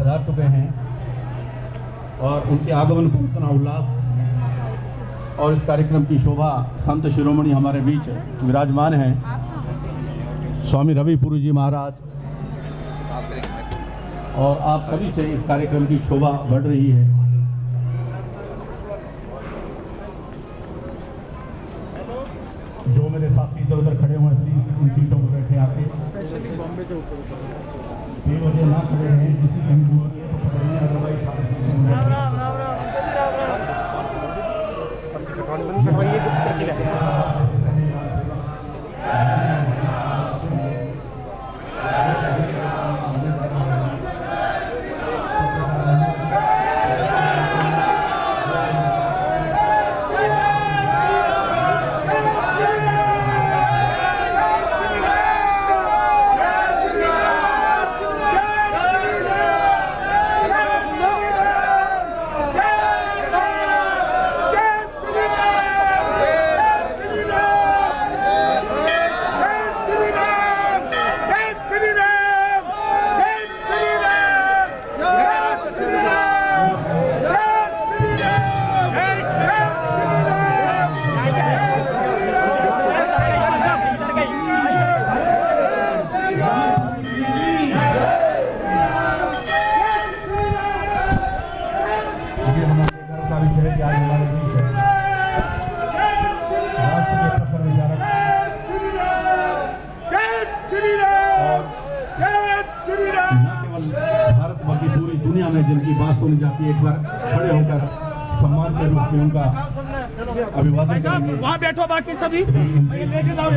पधार चुके हैं और उनके आगमन पर इतना उल्लास और इस कार्यक्रम की शोभा संत शिरोमणि हमारे बीच विराजमान हैं स्वामी रविपुरी जी महाराज, और आप सभी से इस कार्यक्रम की शोभा बढ़ रही है। जो मेरे साथी इधर उधर खड़े हुए हैं उन सीटों पर बैठे आके वजह ना खड़े हैं, किसी कहीं दूर तो पकड़िए, अदरवाइज जिनकी बात सुनी जाती है, एक बार खड़े होकर सम्मान के रूप में उनका अभिवादन करेंगे। वहाँ बैठो, बाकी सभी लेके जाओ।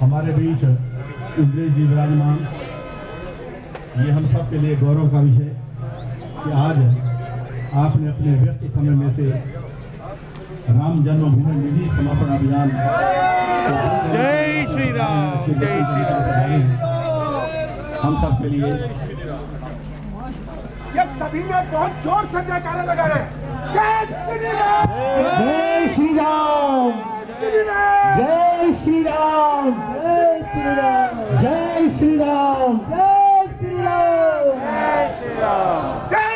हमारे बीच इंद्रेश जी विराजमान, ये हम सब के लिए गौरव का विषय कि आज आपने अपने व्यस्त समय में से राम जन्मभूमि निधि समापन अभियान जय श्री राम, जय श्री राम, हम सब के लिए ये सभी ने बहुत जोर से जयकारा लगाए। जय श्री राम, जय श्री राम, जय श्री राम, जय श्री राम, जय श्री राम, जय श्री राम, जय श्री राम, जय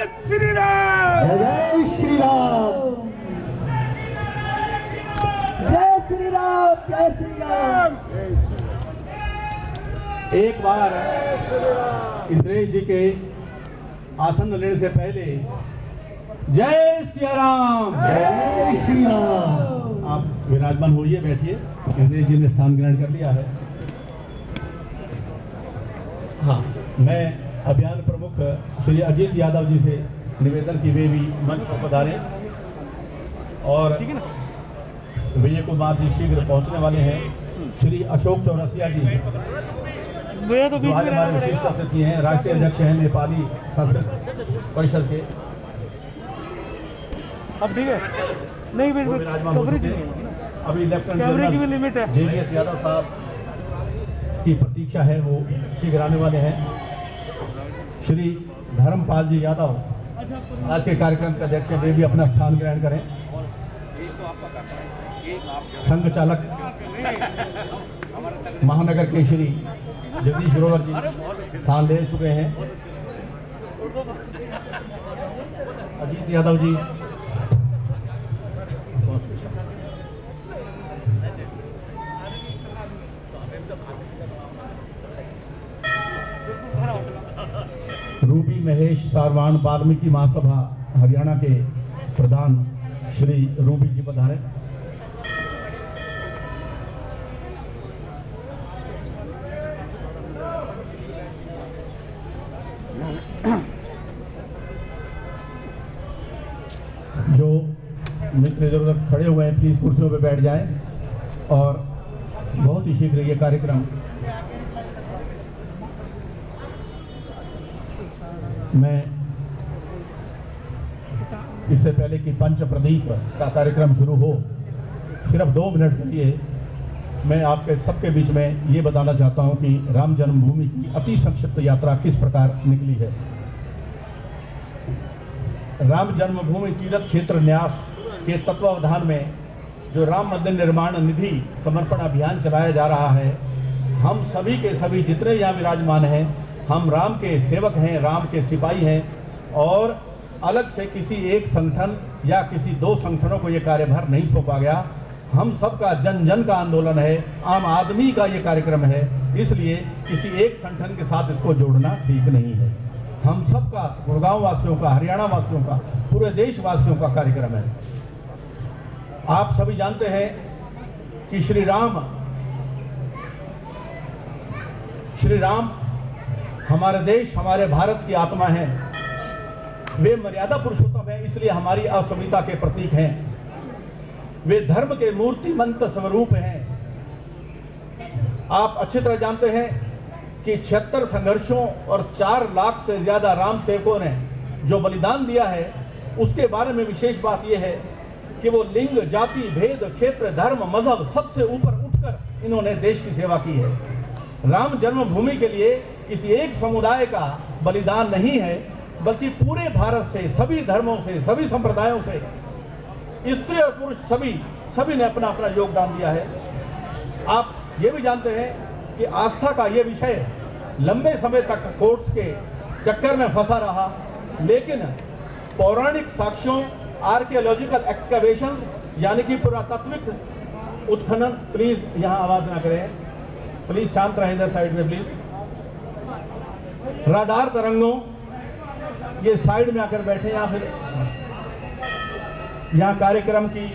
श्री राम, जय श्री राम, जय श्री राम। एक बार इंद्रेश जी के आसन लेने से पहले जय श्री राम, जय श्री राम। आप विराजमान होइए, बैठिए। इंद्रेश जी ने स्थान ग्रहण कर लिया है। हाँ, मैं अभियान प्रमुख श्री अजीत यादव जी से निवेदन की वे भी मंच पर पधारें, और विजय कुमार जी शीघ्र पहुंचने वाले हैं। श्री अशोक चौरसिया जी जो आज हमारे विशिष्ट अतिथि हैं, राष्ट्रीय अध्यक्ष हैं नेपाली संस्कृत परिषद के। अब ठीक है, नहीं विराजमान हो चुके हैं। अभी लेफ्टिनेंट जनरल JVS यादव साहब की प्रतीक्षा है, वो शीघ्र आने वाले हैं। श्री धर्मपाल जी यादव आज के कार्यक्रम के अध्यक्ष हैं, वे भी अपना स्थान ग्रहण करें। संघ चालक महानगर के श्री जगदीश ग्रोवर जी स्थान ले चुके हैं। अजीत यादव जी रूबी महेश सारवान वाल्मीकि महासभा हरियाणा के प्रधान श्री रूबी जी पधारे। जो मित्र इधर उधर खड़े हुए हैं प्लीज कुर्सियों पर बैठ जाएं और बहुत ही शीघ्र ये कार्यक्रम मैं इससे पहले कि पंच प्रदीप का कार्यक्रम शुरू हो सिर्फ 2 मिनट के लिए मैं आपके सबके बीच में ये बताना चाहता हूं कि राम जन्मभूमि की अति संक्षिप्त यात्रा किस प्रकार निकली है। राम जन्मभूमि तीर्थ क्षेत्र न्यास के तत्वावधान में जो राम मंदिर निर्माण निधि समर्पण अभियान चलाया जा रहा है, हम सभी के सभी जितने यहाँ विराजमान हैं, हम राम के सेवक हैं, राम के सिपाही हैं और अलग से किसी एक संगठन या किसी 2 संगठनों को ये कार्यभार नहीं सौंपा गया। हम सबका जन जन का आंदोलन है, आम आदमी का ये कार्यक्रम है, इसलिए किसी एक संगठन के साथ इसको जोड़ना ठीक नहीं है। हम सबका, गुड़गांव वासियों का, हरियाणा वासियों का, पूरे देशवासियों का कार्यक्रम है। आप सभी जानते हैं कि श्री राम हमारे देश, हमारे भारत की आत्मा है। वे मर्यादा पुरुषोत्तम है, इसलिए हमारी अस्मिता के प्रतीक हैं। वे धर्म के मूर्तिमंत स्वरूप हैं। आप अच्छी तरह जानते हैं कि 76 संघर्षों और 4 लाख से ज्यादा राम सेवकों ने जो बलिदान दिया है, उसके बारे में विशेष बात यह है कि वो लिंग, जाति, भेद, क्षेत्र, धर्म, मजहब सबसे ऊपर उठकर इन्होंने देश की सेवा की है। राम जन्मभूमि के लिए किसी एक समुदाय का बलिदान नहीं है, बल्कि पूरे भारत से, सभी धर्मों से, सभी संप्रदायों से, स्त्री और पुरुष सभी ने अपना अपना योगदान दिया है। आप ये भी जानते हैं कि आस्था का ये विषय लंबे समय तक कोर्ट्स के चक्कर में फंसा रहा, लेकिन पौराणिक साक्ष्यों, आर्कियोलॉजिकल एक्सकवेशंस यानी कि पुरातात्विक उत्खनन, प्लीज यहाँ आवाज ना करें, प्लीज शांत रहें इधर साइड में प्लीज। राडार तरंगों, ये साइड में आकर बैठे या फिर यहाँ कार्यक्रम की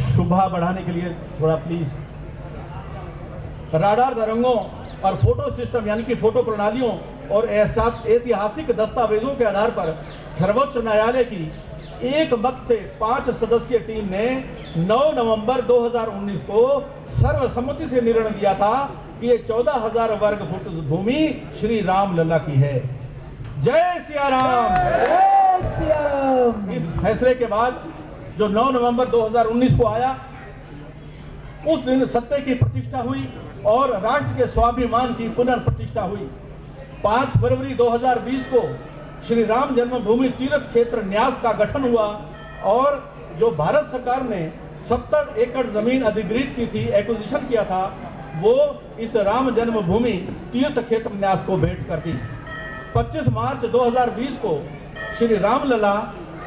शोभा बढ़ाने के लिए थोड़ा प्लीज। राडार तरंगों और फोटो सिस्टम यानी कि फोटो प्रणालियों और ऐतिहासिक दस्तावेजों के आधार पर सर्वोच्च न्यायालय की एक मत से 5 सदस्यीय टीम ने 9 नवंबर 2019 को सर्वसम्मति से निर्णय दिया था कि ये 14,000 वर्ग फुट भूमि श्री राम लला की है। जय सिया राम। जय सिया राम। इस फैसले के बाद जो 9 नवंबर 2019 को आया, उस दिन सत्य की प्रतिष्ठा हुई और राष्ट्र के स्वाभिमान की पुनर्प्रतिष्ठा हुई। 5 फरवरी 2020 को श्री राम जन्मभूमि तीर्थ क्षेत्र न्यास का गठन हुआ और जो भारत सरकार ने 70 एकड़ जमीन अधिग्रहित की थी, एक्विजिशन किया था, वो इस राम जन्मभूमि तीर्थ क्षेत्र न्यास को भेंट कर दी। 25 मार्च 2020 को श्री राम लला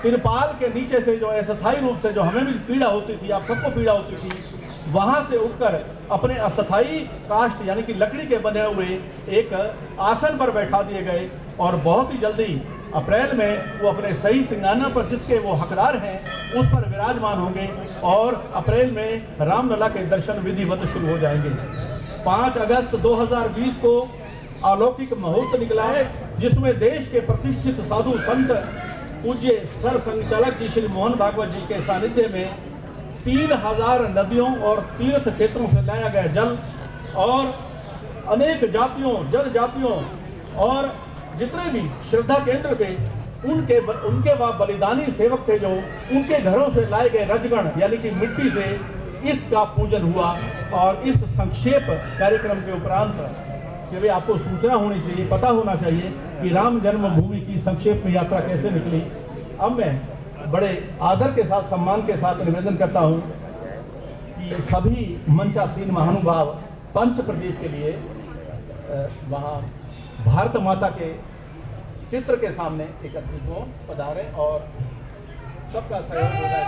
तिरपाल के नीचे से जो अस्थायी रूप से, जो हमें भी पीड़ा होती थी, आप सबको पीड़ा होती थी, वहां से उठकर अपने अस्थायी काष्ठ यानी कि लकड़ी के बने हुए एक आसन पर बैठा दिए गए और बहुत ही जल्दी अप्रैल में वो अपने सही सिंहासन पर, जिसके वो हकदार हैं, उस पर विराजमान होंगे और अप्रैल में रामलला के दर्शन विधिवत शुरू हो जाएंगे। 5 अगस्त 2020 को अलौकिक मुहूर्त निकला है, जिसमें देश के प्रतिष्ठित साधु संत पूज्य सर संचालक जी श्री मोहन भागवत जी के सानिध्य में 3000 नदियों और तीर्थ क्षेत्रों से लाया गया जल और अनेक जातियों, जनजातियों और जितने भी श्रद्धा केंद्र थे, उनके वह बलिदानी सेवक थे, जो उनके घरों से लाए गए रजगण यानी कि मिट्टी से इसका पूजन हुआ। और इस संक्षेप कार्यक्रम के उपरांत कि भाई आपको सूचना होनी चाहिए, पता होना चाहिए कि राम जन्मभूमि की संक्षेप में यात्रा कैसे निकली। अब मैं बड़े आदर के साथ, सम्मान के साथ निवेदन करता हूं कि सभी मंचासीन महानुभाव पंच प्रदीप के लिए वहां भारत माता के चित्र के सामने एकत्रित हो, पधारे और सबका सहयोग होगा।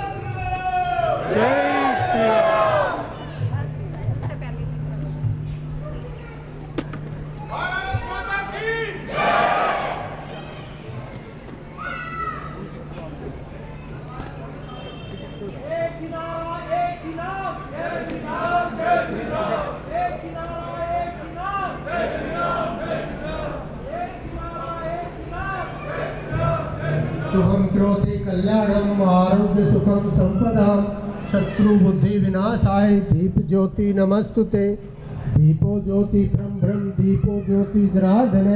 जय श्री राम। शुभम करोति कल्याणम आरोग्य सुखम संपदाम शत्रु बुद्धि विनाशाय दीप ज्योति नमस्तुते दीपो ज्योति ब्रह्म दीपो ज्योति जनार्दन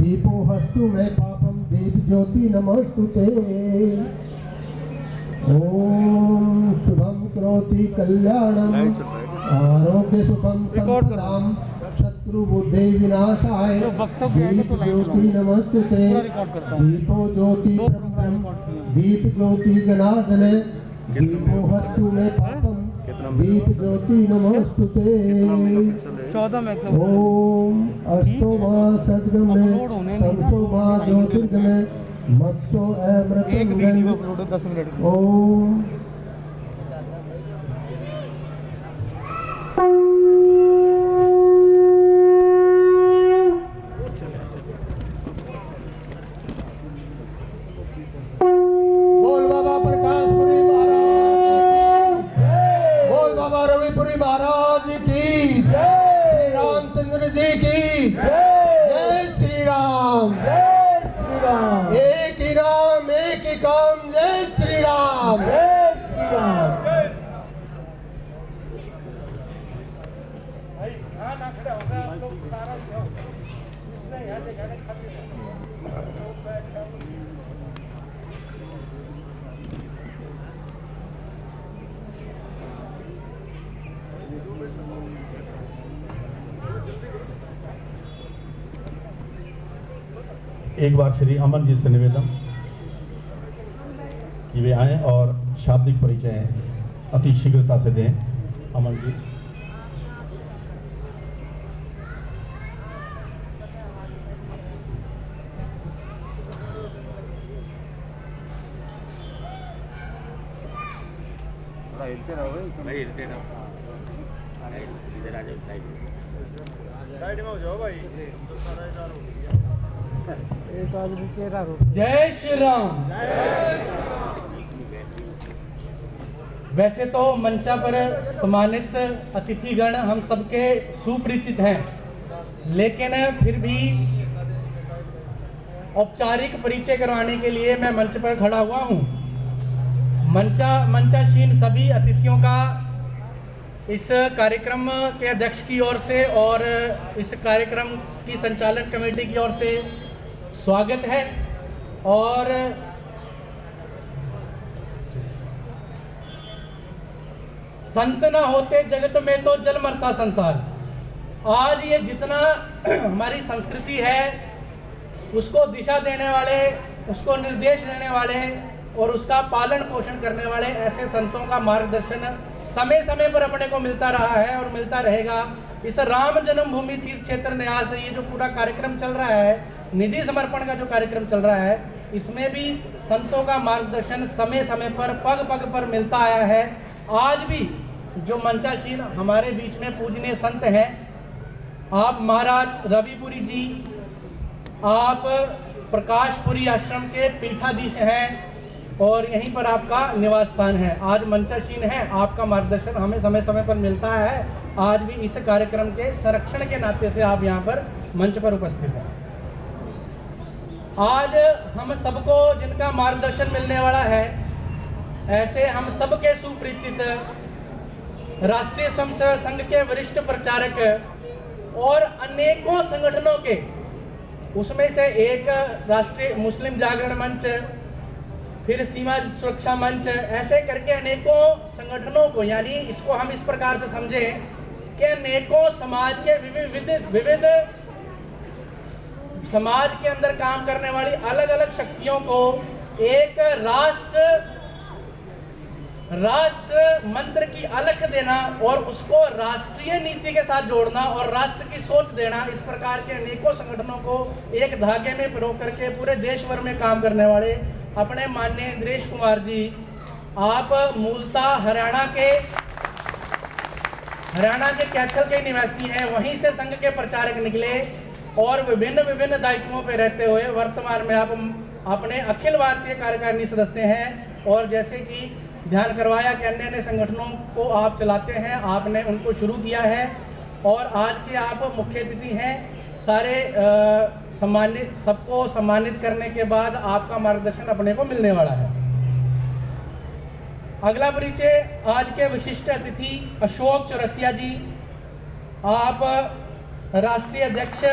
दीपो हस्तु में पापम दीप ज्योति नमस्तुते ओम शुभम करोति कल्याणम आरोग्य सुखम संपदाम शत्रु बुद्धि विनाशाय दीप ज्योति नमस्तुते दीपो ज्योति ब्रह्म दीप ज्योति जनार्दन दीपो हस्तु में पापम दीप ज्योति नमस्तुते 14 में ओम अष्टो मां सद्गम में तमसो मां ज्योतिर्गम मत्सो एक वीडियो अमृतम अपलोड 10 मिनट की। ओम बोल बाबा प्रकाशपुरी महाराज बोल बाबा रविपुरी महाराज की जय रामचंद्र जी की जय श्री राम एक ही राम एक ही काम जय श्री राम एक बार श्री अमन जी से निवेदन कि वे आएं और शाब्दिक परिचय अति शीघ्रता से दें। अमन जी। साइड में हो जाओ भाई। एक आदमी तेरा जय श्री राम। वैसे तो मंचा पर सम्मानित अतिथिगण हम सबके सुपरिचित हैं, लेकिन फिर भी औपचारिक परिचय करवाने के लिए मैं मंच पर खड़ा हुआ हूं। मंचासीन सभी अतिथियों का इस कार्यक्रम के अध्यक्ष की ओर से और इस कार्यक्रम की संचालन कमेटी की ओर से स्वागत है। और संत न होते जगत में तो जल मरता संसार। आज ये जितना हमारी संस्कृति है उसको दिशा देने वाले, उसको निर्देश देने वाले और उसका पालन पोषण करने वाले ऐसे संतों का मार्गदर्शन समय समय पर अपने को मिलता रहा है और मिलता रहेगा। इस राम जन्मभूमि तीर्थ क्षेत्र न्यास ये जो पूरा कार्यक्रम चल रहा है, निधि समर्पण का जो कार्यक्रम चल रहा है, इसमें भी संतों का मार्गदर्शन समय समय पर पग पग पर मिलता आया है। आज भी जो मंचासीन हमारे बीच में पूजनीय संत हैं, आप महाराज रविपुरी जी, आप प्रकाशपुरी आश्रम के पीठाधीश हैं और यहीं पर आपका निवास स्थान है। आज मंचासीन है, आपका मार्गदर्शन हमें समय समय पर मिलता है। आज भी इस कार्यक्रम के संरक्षण के नाते से आप यहाँ पर मंच पर उपस्थित हैं। आज हम सबको जिनका मार्गदर्शन मिलने वाला है, ऐसे हम सबके सुपरिचित राष्ट्रीय स्वयंसेवक संघ के वरिष्ठ प्रचारक और अनेकों संगठनों के, उसमें से एक राष्ट्रीय मुस्लिम जागरण मंच, फिर सीमा सुरक्षा मंच, ऐसे करके अनेकों संगठनों को, यानी इसको हम इस प्रकार से समझें कि अनेकों समाज के विविध समाज के अंदर काम करने वाली अलग अलग शक्तियों को एक राष्ट्र मंत्र की अलख देना और उसको राष्ट्रीय नीति के साथ जोड़ना और राष्ट्र की सोच देना, इस प्रकार के अनेकों संगठनों को एक धागे में पिरो करके पूरे देश भर में काम करने वाले अपने माननीय इंद्रेश कुमार जी, आप मूलतः हरियाणा के कैथल के निवासी हैं। वहीं से संघ के प्रचारक निकले और विभिन्न दायित्वों पर रहते हुए वर्तमान में आप अपने अखिल भारतीय कार्यकारिणी सदस्य हैं। और जैसे कि ध्यान करवाया कि अन्य संगठनों को आप चलाते हैं, आपने उनको शुरू किया है और आज के आप मुख्य अतिथि हैं। सारे सबको सम्मानित करने के बाद आपका मार्गदर्शन अपने को मिलने वाला है। अगला परिचय आज के विशिष्ट अतिथि अशोक चौरसिया जी। आप राष्ट्रीय अध्यक्ष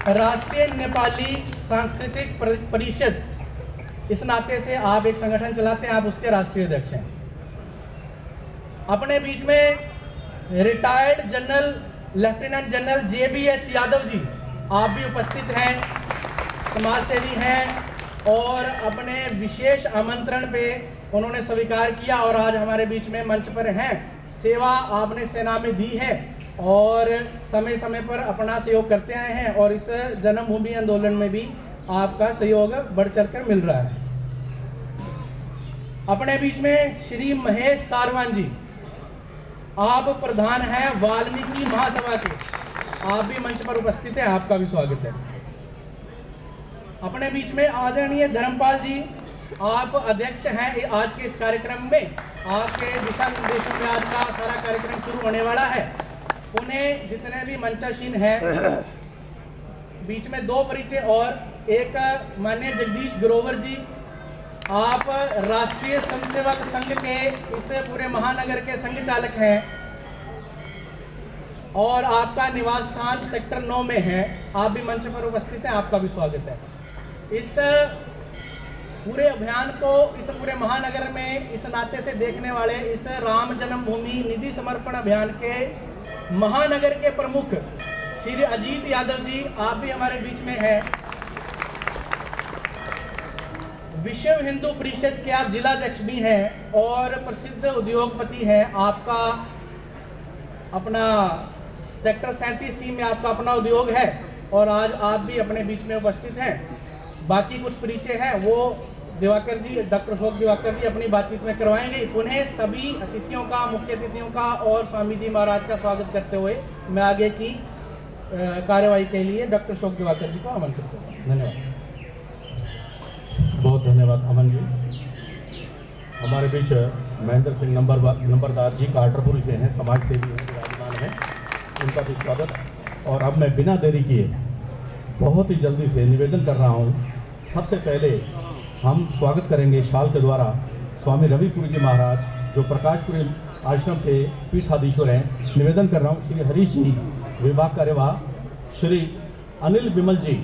राष्ट्रीय नेपाली सांस्कृतिक परिषद, इस नाते से आप एक संगठन चलाते हैं, आप उसके राष्ट्रीय अध्यक्ष हैं। अपने बीच में retired general lieutenant general JBS Yadav ji, आप भी उपस्थित हैं, समाज सेवी हैं और अपने विशेष आमंत्रण पे उन्होंने स्वीकार किया और आज हमारे बीच में मंच पर हैं। सेवा आपने सेना में दी है और समय समय पर अपना सहयोग करते आए हैं और इस जन्मभूमि आंदोलन में भी आपका सहयोग बढ़ चढ़कर मिल रहा है। अपने बीच में श्री महेश सारवान जी, आप प्रधान हैं वाल्मीकि महासभा के, आप भी मंच पर उपस्थित हैं, आपका भी स्वागत है। अपने बीच में आदरणीय धर्मपाल जी, आप अध्यक्ष हैं आज के इस कार्यक्रम में। आपके दिशा निर्देशों में आज का सारा कार्यक्रम शुरू होने वाला है। उन्हें जितने भी मंचासीन हैं, बीच में दो परिचय और एक माननीय जगदीश ग्रोवर जी, आप राष्ट्रीय स्वयंसेवक संघ के इस पूरे महानगर के संघ चालक हैं और आपका निवास स्थान सेक्टर 9 में है। आप भी मंच पर उपस्थित हैं, आपका भी स्वागत है। इस पूरे अभियान को इस पूरे महानगर में इस नाते से देखने वाले इस राम जन्मभूमि निधि समर्पण अभियान के महानगर के प्रमुख श्री अजीत यादव जी, आप भी हमारे बीच में हैं। विश्व हिंदू परिषद के आप जिलाध्यक्ष भी हैं और प्रसिद्ध उद्योगपति हैं। आपका अपना सेक्टर 37C में आपका अपना उद्योग है और आज आप भी अपने बीच में उपस्थित हैं। बाकी कुछ परिचय है वो दिवाकर जी, डॉक्टर अशोक दिवाकर जी अपनी बातचीत में करवाएंगे। उन्हें सभी अतिथियों का, मुख्य अतिथियों का और स्वामी जी महाराज का स्वागत करते हुए मैं आगे की कार्यवाही के लिए डॉक्टर अशोक दिवाकर जी को आमंत्रित करता हूँ। धन्यवाद। बहुत धन्यवाद अमन जी। हमारे बीच महेंद्र सिंह नंबरदार जी काटरपुरी से हैं, समाज सेवी हैं, विराजमान हैं, उनका भी स्वागत। और अब मैं बिना देरी किए बहुत ही जल्दी से निवेदन कर रहा हूँ। सबसे पहले हम स्वागत करेंगे शाल के द्वारा स्वामी रविपुरी जी महाराज, जो प्रकाशपुरी आश्रम के पीठाधीश्वर हैं। निवेदन कर रहा हूँ श्री हरीश जी, विभाग कार्यवाह, श्री अनिल बिमल जी,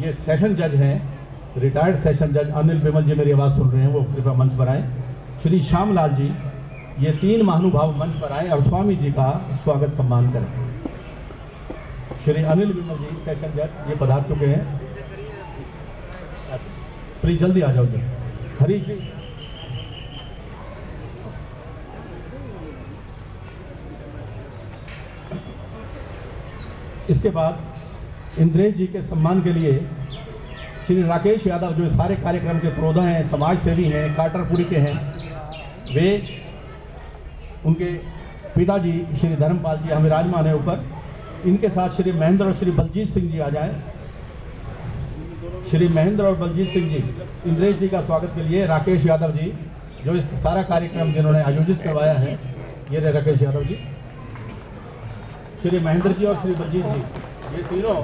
ये सेशन जज हैं, रिटायर्ड सेशन जज अनिल बिमल जी मेरी आवाज़ सुन रहे हैं, वो कृपया मंच पर आएँ। श्री श्यामलाल जी, ये तीन महानुभाव मंच पर आएँ और स्वामी जी का स्वागत सम्मान करें। श्री अनिल बिमल जी सेशन जज ये पधार चुके हैं, प्लीज जल्दी आ जाओ जी। हरीश जी, इसके बाद इंद्रेश जी के सम्मान के लिए श्री राकेश यादव, जो सारे कार्यक्रम के प्रोधा हैं, समाज सेवी हैं, काटरपुरी के हैं, वे उनके पिताजी श्री धर्मपाल जी हम विराजमान है ऊपर। इनके साथ श्री महेंद्र और श्री बलजीत सिंह जी आ जाएं। श्री महेंद्र और बलजीत सिंह जी, इंद्रेश जी का स्वागत के लिए राकेश यादव जी, जो इस सारा कार्यक्रम जिन्होंने आयोजित करवाया है, ये रहे राकेश यादव जी, श्री महेंद्र जी और श्री बलजीत जी, ये तीनों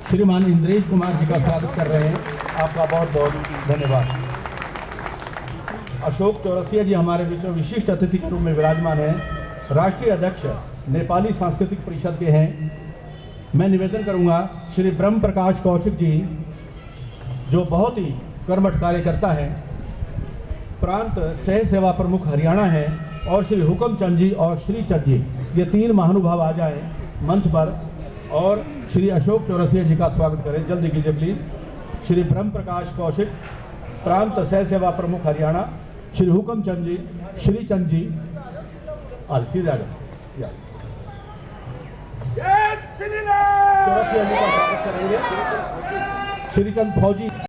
श्रीमान इंद्रेश कुमार जी का स्वागत कर रहे हैं। आपका बहुत बहुत धन्यवाद। अशोक चौरसिया जी हमारे बीच में विशिष्ट अतिथि के रूप में विराजमान हैं, राष्ट्रीय अध्यक्ष नेपाली सांस्कृतिक परिषद के हैं। मैं निवेदन करूंगा श्री ब्रह्म प्रकाश कौशिक जी, जो बहुत ही कर्मठ कार्यकर्ता हैं, प्रांत सह सेवा प्रमुख हरियाणा हैं, और श्री हुकम चंद जी और श्री चंद जी, ये तीन महानुभाव आ जाएं मंच पर और श्री अशोक चौरसिया जी का स्वागत करें। जल्दी कीजिए प्लीज। श्री ब्रह्म प्रकाश कौशिक, प्रांत सह सेवा प्रमुख हरियाणा, श्री हुकम चंद जी, श्री चंद जी, सीधे आ जाओ। जय श्री राम। चौरसिया जी का स्वागत करेंगे। श्रीचंद फौजी।